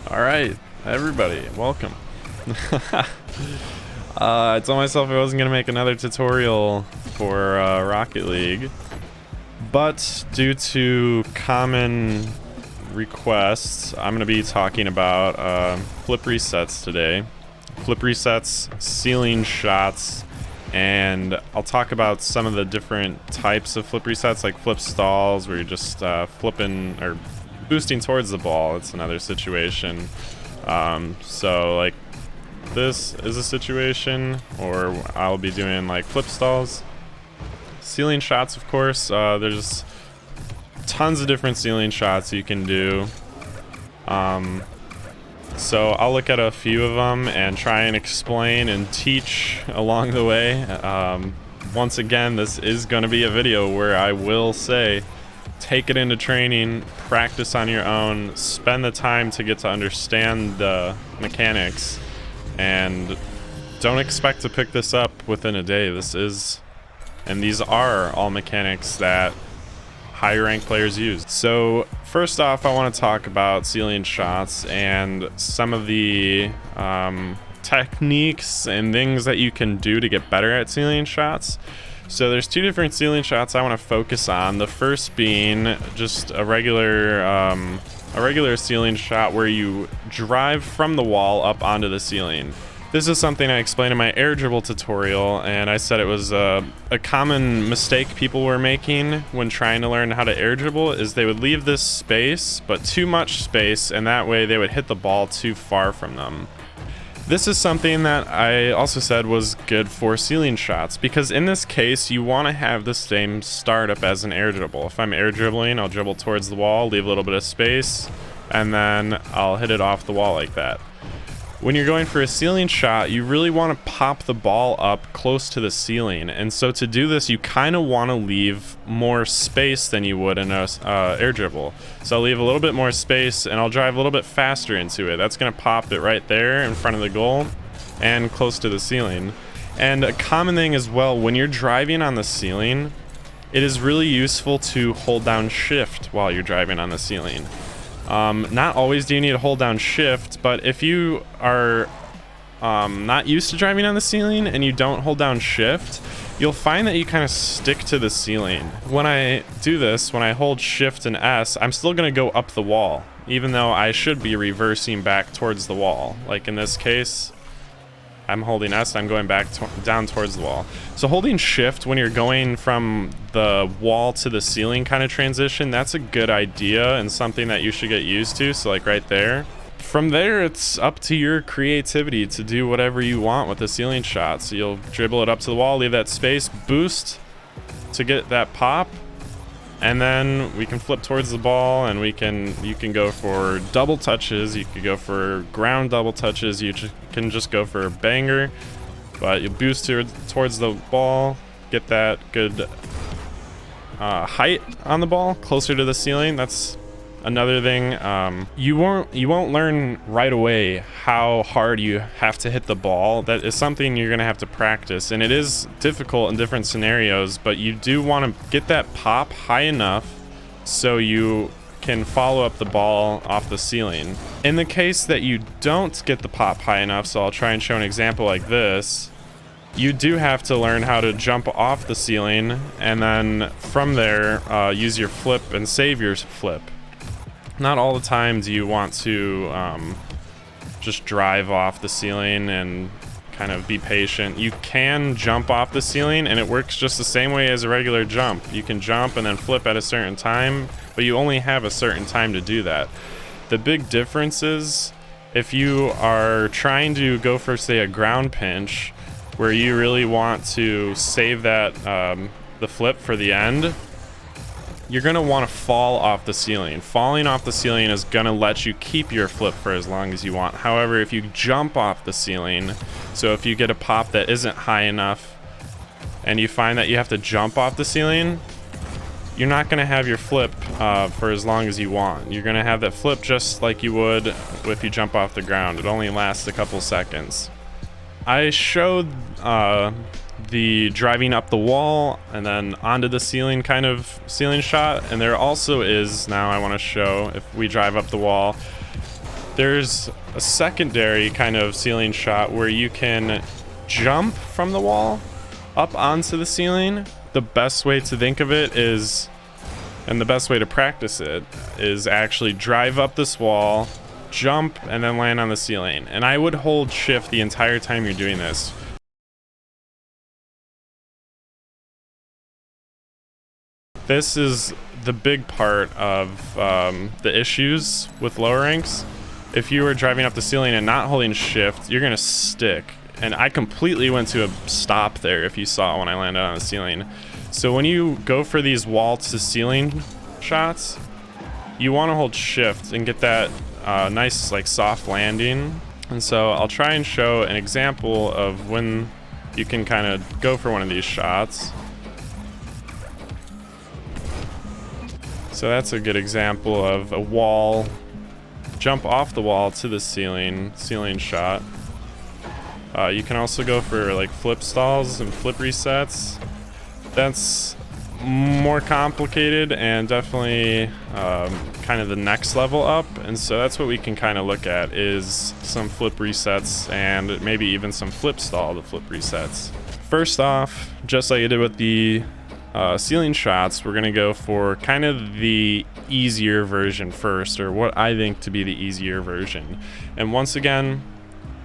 Alright, everybody, welcome. I told myself I wasn't gonna make another tutorial for Rocket League, but due to common requests, I'm gonna be talking about flip resets today. Flip resets, ceiling shots, and I'll talk about some of the different types of flip resets, like flip stalls, where you're just flipping or boosting towards the ball. It's another situation. So like this is a situation, or I'll be doing like flip stalls. Ceiling shots, of course, there's tons of different ceiling shots you can do. So I'll look at a few of them and try and explain and teach along the way. Once again, this is going to be a video where I will say, take it into training, practice on your own, spend the time to get to understand the mechanics, and don't expect to pick this up within a day. These are all mechanics that higher ranked players use. So first off, I want to talk about ceiling shots and some of the techniques and things that you can do to get better at ceiling shots. So there's two different ceiling shots I want to focus on. The first being just a regular ceiling shot where you drive from the wall up onto the ceiling. This is something I explained in my air dribble tutorial, and I said it was a common mistake people were making when trying to learn how to air dribble is they would leave this space, but too much space, and that way they would hit the ball too far from them. This is something that I also said was good for ceiling shots, because in this case you want to have the same startup as an air dribble. If I'm air dribbling, I'll dribble towards the wall, leave a little bit of space, and then I'll hit it off the wall like that. When you're going for a ceiling shot, you really want to pop the ball up close to the ceiling, and so to do this you kind of want to leave more space than you would in a air dribble. So I'll leave a little bit more space and I'll drive a little bit faster into it. That's going to pop it right there in front of the goal and close to the ceiling. And a common thing as well, when you're driving on the ceiling, it is really useful to hold down shift while you're driving on the ceiling. Not always do you need to hold down shift, but if you are not used to driving on the ceiling and you don't hold down shift, you'll find that you kind of stick to the ceiling. When I do this, when I hold shift and S, I'm still going to go up the wall, even though I should be reversing back towards the wall. Like in this case, I'm holding S, I'm going back down towards the wall. So holding shift when you're going from the wall to the ceiling kind of transition, that's a good idea and something that you should get used to. So like right there. From there, it's up to your creativity to do whatever you want with the ceiling shot. So you'll dribble it up to the wall, leave that space, boost to get that pop, and then we can flip towards the ball, and you can go for double touches, you could go for ground double touches, you can just go for a banger, but you boost towards the ball, get that good height on the ball, closer to the ceiling. That's another thing. You won't learn right away how hard you have to hit the ball. That is something you're gonna have to practice, and it is difficult in different scenarios, but you do want to get that pop high enough so you can follow up the ball off the ceiling. In the case that you don't get the pop high enough, so I'll try and show an example like this, you do have to learn how to jump off the ceiling, and then from there use your flip and save your flip. Not all the time do you want to just drive off the ceiling and kind of be patient. You can jump off the ceiling, and it works just the same way as a regular jump. You can jump and then flip at a certain time, but you only have a certain time to do that. The big difference is if you are trying to go for, say, a ground pinch, where you really want to save that the flip for the end, you're going to want to fall off the ceiling. Falling off the ceiling is going to let you keep your flip for as long as you want. However, if you jump off the ceiling, so if you get a pop that isn't high enough and you find that you have to jump off the ceiling, you're not going to have your flip for as long as you want. You're going to have that flip just like you would if you jump off the ground. It only lasts a couple seconds. I showed the driving up the wall and then onto the ceiling kind of ceiling shot, and there also is, now I want to show, if we drive up the wall, There's a secondary kind of ceiling shot where you can jump from the wall up onto the ceiling. The best way to think of it is, and the best way to practice it, is actually drive up this wall, jump, and then land on the ceiling. And I would hold shift the entire time you're doing this. This is the big part of the issues with lower ranks. If you are driving up the ceiling and not holding shift, you're gonna stick. And I completely went to a stop there, if you saw when I landed on the ceiling. So when you go for these wall to ceiling shots, you want to hold shift and get that nice like soft landing. And so I'll try and show an example of when you can kind of go for one of these shots. So that's a good example of a wall, jump off the wall to the ceiling shot. You can also go for like flip stalls and flip resets. That's more complicated and definitely kind of the next level up, and so that's what we can kind of look at, is some flip resets and maybe even some flip stall to flip resets. First off, just like I did with the ceiling shots, we're gonna go for kind of the easier version first, or what I think to be the easier version. And once again,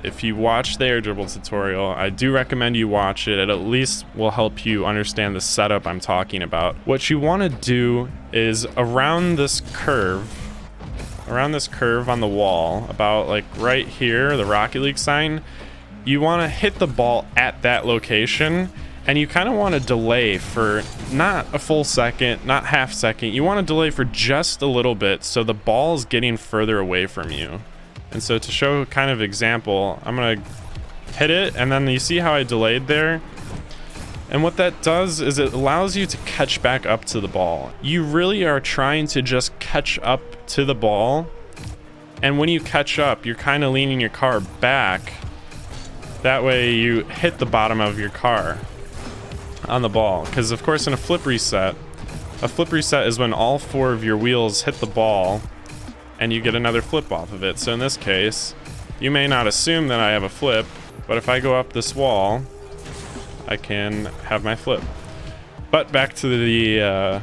if you watch the air dribble tutorial, I do recommend you watch it. It at least will help you understand the setup I'm talking about. What you want to do is around this curve on the wall, about like right here, the Rocket League sign, you want to hit the ball at that location, and you kind of want to delay for not a full second, not half second. You want to delay for just a little bit so the ball is getting further away from you. And so to show kind of example, I'm gonna hit it, and then you see how I delayed there? And what that does is it allows you to catch back up to the ball. You really are trying to just catch up to the ball, and when you catch up, you're kind of leaning your car back. That way you hit the bottom of your car on the ball. Because of course in a flip reset is when all four of your wheels hit the ball and you get another flip off of it. So in this case, you may not assume that I have a flip, but if I go up this wall, I can have my flip. But back to the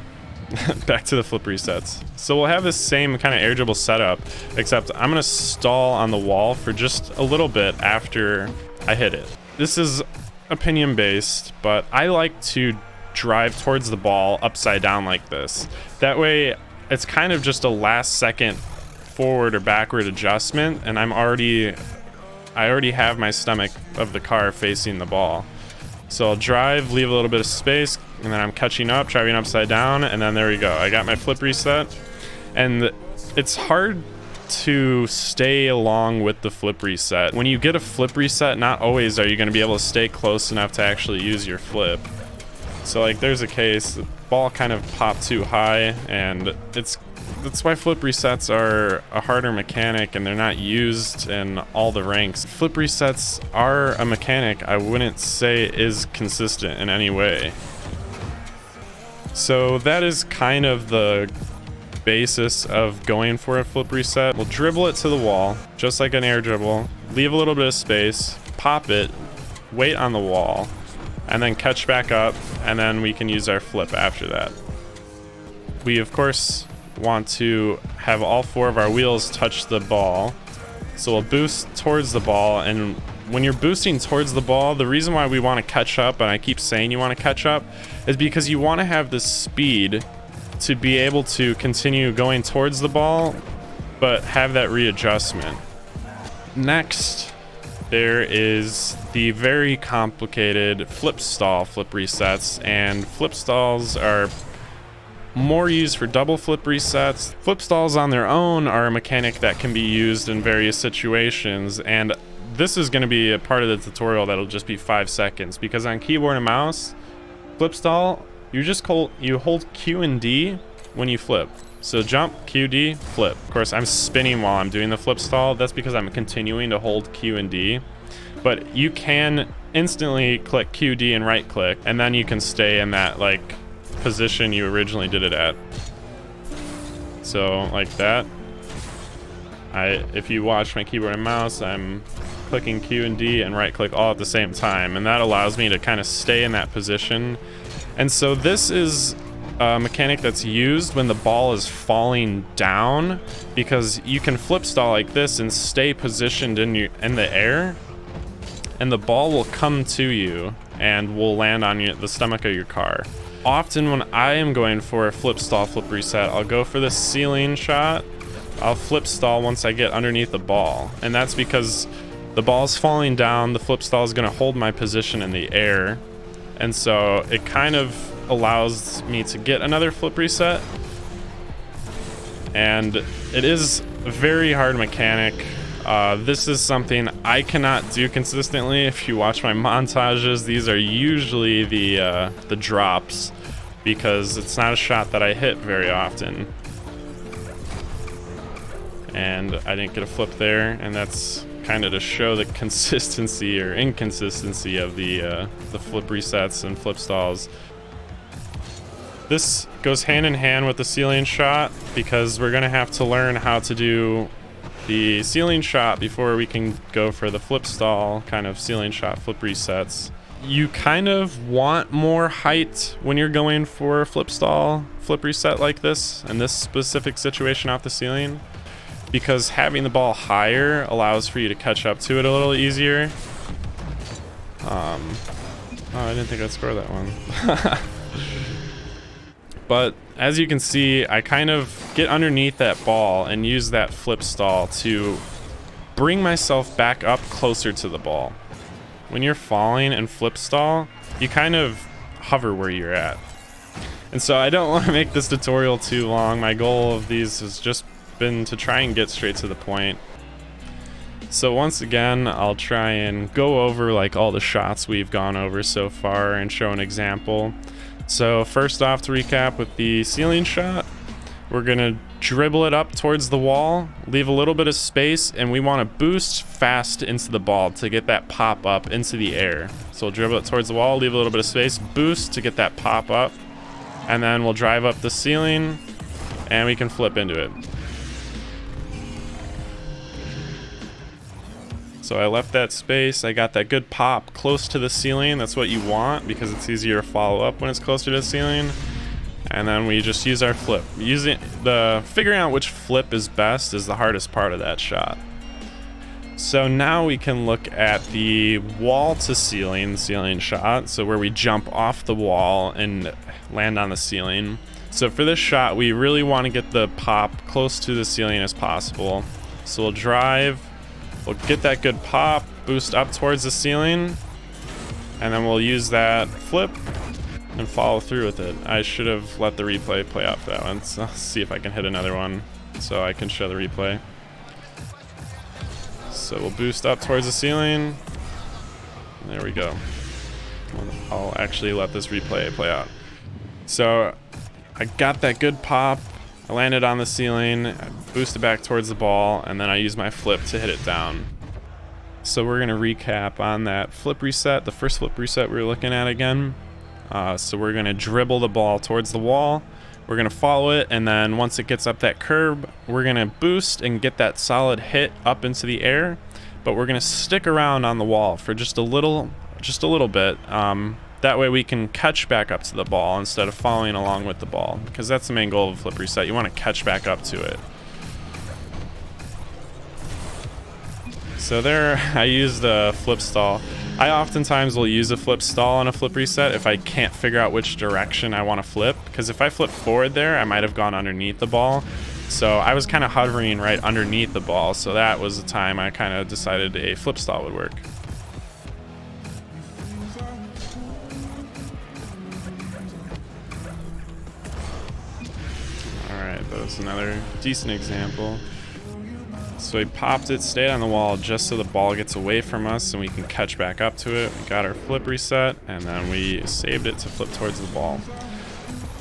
back to the flip resets. So we'll have this same kind of air dribble setup, except I'm gonna stall on the wall for just a little bit after I hit it. This is opinion based, but I like to drive towards the ball upside down like this. That way it's kind of just a last second forward or backward adjustment, and I already have my stomach of the car facing the ball. So I'll drive, leave a little bit of space, and then I'm catching up, driving upside down, and then there we go. I got my flip reset, and it's hard to stay along with the flip reset. When you get a flip reset, not always are you going to be able to stay close enough to actually use your flip. So like there's a case, the ball kind of popped too high, and that's why flip resets are a harder mechanic and they're not used in all the ranks. Flip resets are a mechanic I wouldn't say is consistent in any way. So that is kind of the basis of going for a flip reset. We'll dribble it to the wall, just like an air dribble, leave a little bit of space, pop it, wait on the wall, and then catch back up, and then we can use our flip after that. We of course want to have all four of our wheels touch the ball, so we'll boost towards the ball. And when you're boosting towards the ball, the reason why we want to catch up, and I keep saying you want to catch up, is because you want to have the speed to be able to continue going towards the ball but have that readjustment. Next, there is the very complicated flip stall flip resets, and flip stalls are more used for double flip resets. Flip stalls on their own are a mechanic that can be used in various situations, and this is going to be a part of the tutorial that'll just be 5 seconds, because on keyboard and mouse, flip stall, you hold Q and D when you flip. So jump, Q, D, flip. Of course, I'm spinning while I'm doing the flip stall. That's because I'm continuing to hold Q and D, but you can instantly click Q, D, and right click, and then you can stay in that like position you originally did it at. So like that. If you watch my keyboard and mouse, I'm clicking Q and D and right click all at the same time, and that allows me to kind of stay in that position. And so this is a mechanic that's used when the ball is falling down, because you can flip stall like this and stay positioned in the air, and the ball will come to you and will land on the stomach of your car. Often when I am going for a flip stall, flip reset, I'll go for the ceiling shot. I'll flip stall once I get underneath the ball, and that's because the ball's falling down, the flip stall is going to hold my position in the air, and so it kind of allows me to get another flip reset. And it is a very hard mechanic. This is something I cannot do consistently. If you watch my montages, these are usually the drops, because it's not a shot that I hit very often. And I didn't get a flip there, and that's kind of to show the consistency or inconsistency of the flip resets and flip stalls. This goes hand in hand with the ceiling shot, because we're gonna have to learn how to do the ceiling shot before we can go for the flip stall kind of ceiling shot flip resets. You kind of want more height when you're going for a flip stall flip reset like this, in this specific situation off the ceiling, because having the ball higher allows for you to catch up to it a little easier. Oh, I didn't think I'd score that one. But as you can see, I kind of get underneath that ball and use that flip stall to bring myself back up closer to the ball. When you're falling and flip stall, you kind of hover where you're at. And so I don't want to make this tutorial too long. My goal of these has just been to try and get straight to the point. So once again, I'll try and go over like all the shots we've gone over so far and show an example. So first off, to recap with the ceiling shot, we're gonna dribble it up towards the wall, leave a little bit of space, and we want to boost fast into the ball to get that pop up into the air. So we'll dribble it towards the wall, leave a little bit of space, boost to get that pop up, and then we'll drive up the ceiling and we can flip into it. So I left that space, I got that good pop close to the ceiling. That's what you want, because it's easier to follow up when it's closer to the ceiling. And then we just use our flip. Figuring out which flip is best is the hardest part of that shot. So now we can look at the wall to ceiling shot, so where we jump off the wall and land on the ceiling. So for this shot, we really want to get the pop close to the ceiling as possible. So we'll drive, we'll get that good pop, boost up towards the ceiling, and then we'll use that flip and follow through with it. I should have let the replay play out for that one. So let's see if I can hit another one so I can show the replay. So we'll boost up towards the ceiling. There we go. I'll actually let this replay play out. So I got that good pop, I landed on the ceiling, I boosted back towards the ball, and then I used my flip to hit it down. So we're gonna recap on that flip reset, the first flip reset we were looking at again. So we're gonna dribble the ball towards the wall, we're gonna follow it, and then once it gets up that curb, we're gonna boost and get that solid hit up into the air, but we're gonna stick around on the wall for just a little bit. That way we can catch back up to the ball instead of following along with the ball, because that's the main goal of a flip reset. You want to catch back up to it. So there, I used a flip stall. I oftentimes will use a flip stall on a flip reset if I can't figure out which direction I want to flip, because if I flip forward there, I might have gone underneath the ball. So I was kind of hovering right underneath the ball, so that was the time I kind of decided a flip stall would work. That was another decent example. So we popped it, stayed on the wall just so the ball gets away from us and we can catch back up to it. We got our flip reset, and then we saved it to flip towards the ball.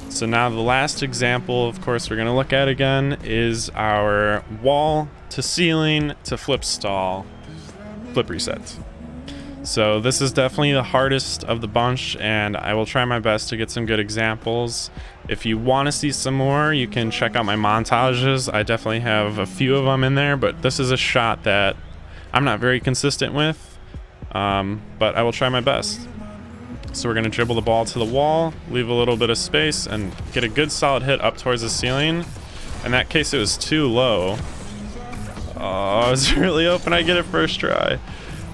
So now the last example, of course, we're gonna look at again is our wall to ceiling to flip stall flip reset. So this is definitely the hardest of the bunch, and I will try my best to get some good examples. If you want to see some more, you can check out my montages. I definitely have a few of them in there, but this is a shot that I'm not very consistent with, but I will try my best. So we're going to dribble the ball to the wall, leave a little bit of space, and get a good solid hit up towards the ceiling. In that case, it was too low. Oh, I was really hoping I get it first try.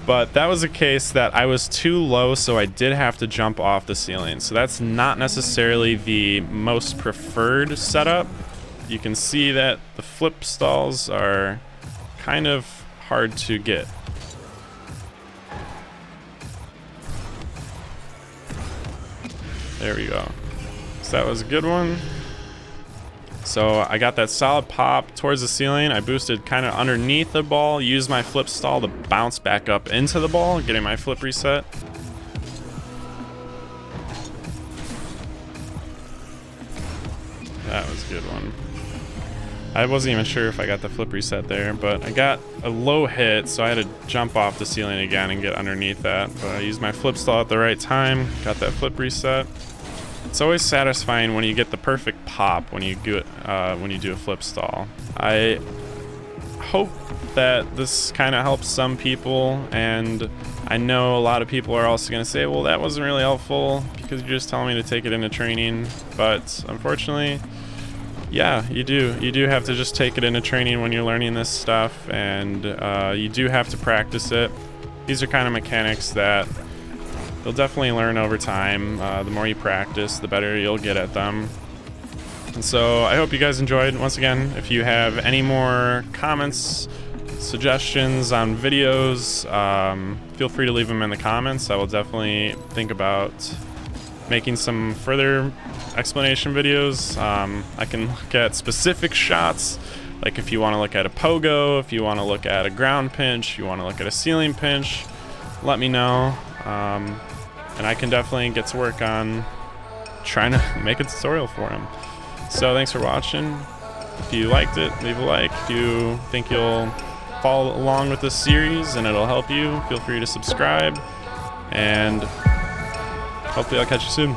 But that was a case that I was too low, so I did have to jump off the ceiling. So that's not necessarily the most preferred setup. You can see that the flip stalls are kind of hard to get. There we go. So that was a good one. So I got that solid pop towards the ceiling. I boosted kind of underneath the ball, used my flip stall to bounce back up into the ball, getting my flip reset. That was a good one. I wasn't even sure if I got the flip reset there, but I got a low hit, so I had to jump off the ceiling again and get underneath that. But I used my flip stall at the right time, got that flip reset. It's always satisfying when you get the perfect pop when you do a flip stall. I hope that this kind of helps some people, and I know a lot of people are also going to say, well, that wasn't really helpful because you're just telling me to take it into training. But unfortunately, yeah, you do have to just take it into training when you're learning this stuff, and you do have to practice it. These are kind of mechanics that you'll definitely learn over time. The more you practice, the better you'll get at them. And so I hope you guys enjoyed. Once again, if you have any more comments, suggestions on videos, feel free to leave them in the comments. I will definitely think about making some further explanation videos. I can look at specific shots, like if you want to look at a pogo, if you want to look at a ground pinch, you want to look at a ceiling pinch, let me know. And I can definitely get to work on trying to make a tutorial for him. So thanks for watching. If you liked it, leave a like. If you think you'll follow along with this series and it'll help you, feel free to subscribe. And hopefully I'll catch you soon.